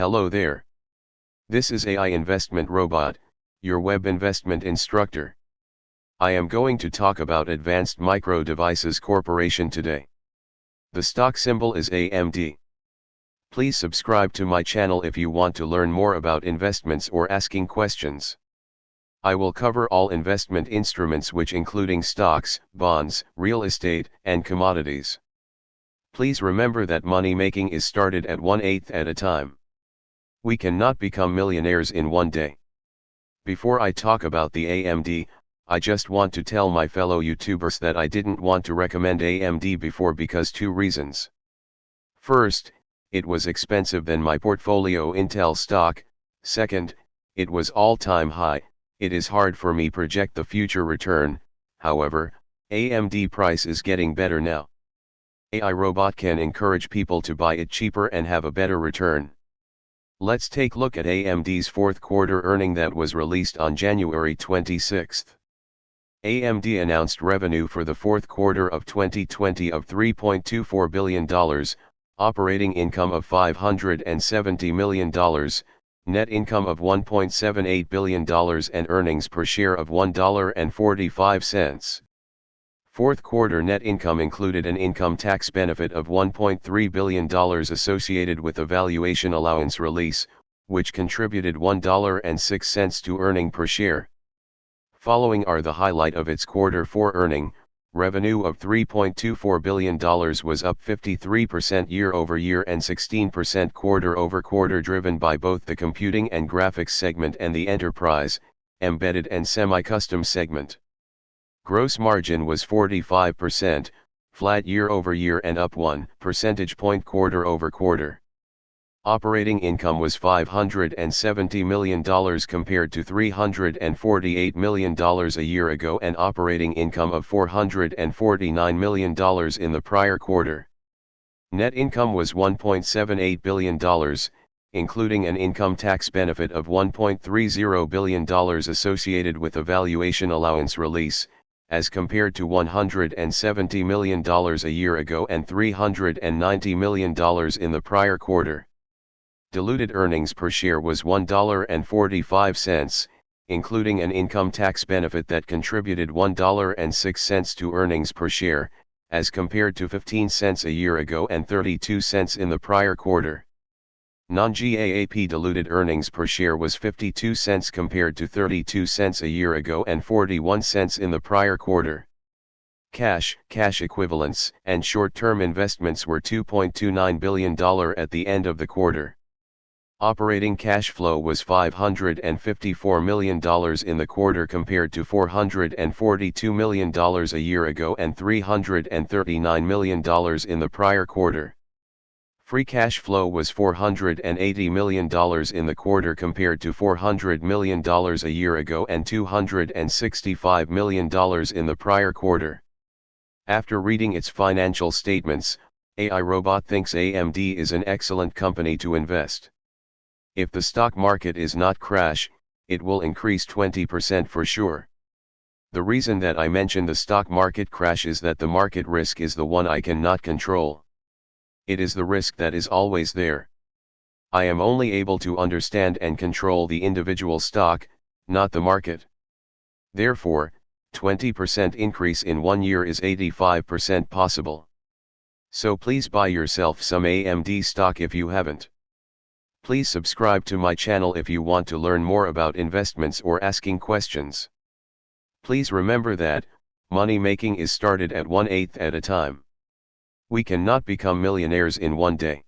Hello there. This is AI Investment Robot, your web investment instructor. I am going to talk about Advanced Micro Devices Corporation today. The stock symbol is AMD. Please subscribe to my channel if you want to learn more about investments or asking questions. I will cover all investment instruments which including stocks, bonds, real estate, and commodities. Please remember that money making is started at 1/8 at a time. We cannot become millionaires in one day. Before I talk about the AMD, I just want to tell my fellow YouTubers that I didn't want to recommend AMD before because two reasons. First, it was expensive than my portfolio Intel stock. Second, it was all-time high. It is hard for me project the future return. However, AMD price is getting better now. AI Robot can encourage people to buy it cheaper and have a better return. Let's take a look at AMD's fourth quarter earning that was released on January 26. AMD announced revenue for the fourth quarter of 2020 of $3.24 billion, operating income of $570 million, net income of $1.78 billion and earnings per share of $1.45. Fourth quarter net income included an income tax benefit of $1.3 billion associated with a valuation allowance release, which contributed $1.06 to earnings per share. Following are the highlight of its quarter 4 earning. Revenue of $3.24 billion was up 53% year-over-year and 16% quarter-over-quarter, driven by both the computing and graphics segment and the enterprise, embedded and semi-custom segment. Gross margin was 45%, flat year-over-year and up 1 percentage point quarter-over-quarter. Operating income was $570 million compared to $348 million a year ago, and operating income of $449 million in the prior quarter. Net income was $1.78 billion, including an income tax benefit of $1.30 billion associated with a valuation allowance release, as compared to $170 million a year ago and $390 million in the prior quarter. Diluted earnings per share was $1.45, including an income tax benefit that contributed $1.06 to earnings per share, as compared to 15 cents a year ago and 32 cents in the prior quarter. Non-GAAP diluted earnings per share was 52 cents compared to 32 cents a year ago and 41 cents in the prior quarter. Cash, cash equivalents, and short-term investments were $2.29 billion at the end of the quarter. Operating cash flow was $554 million in the quarter compared to $442 million a year ago and $339 million in the prior quarter. Free cash flow was $480 million in the quarter compared to $400 million a year ago and $265 million in the prior quarter. After reading its financial statements, AI Robot thinks AMD is an excellent company to invest. If the stock market is not crash, it will increase 20% for sure. The reason that I mention the stock market crash is that the market risk is the one I cannot control. It is the risk that is always there. I am only able to understand and control the individual stock, not the market. Therefore, 20% increase in 1 year is 85% possible. So please buy yourself some AMD stock if you haven't. Please subscribe to my channel if you want to learn more about investments or asking questions. Please remember that, money making is started at 1/8 at a time. We cannot become millionaires in one day.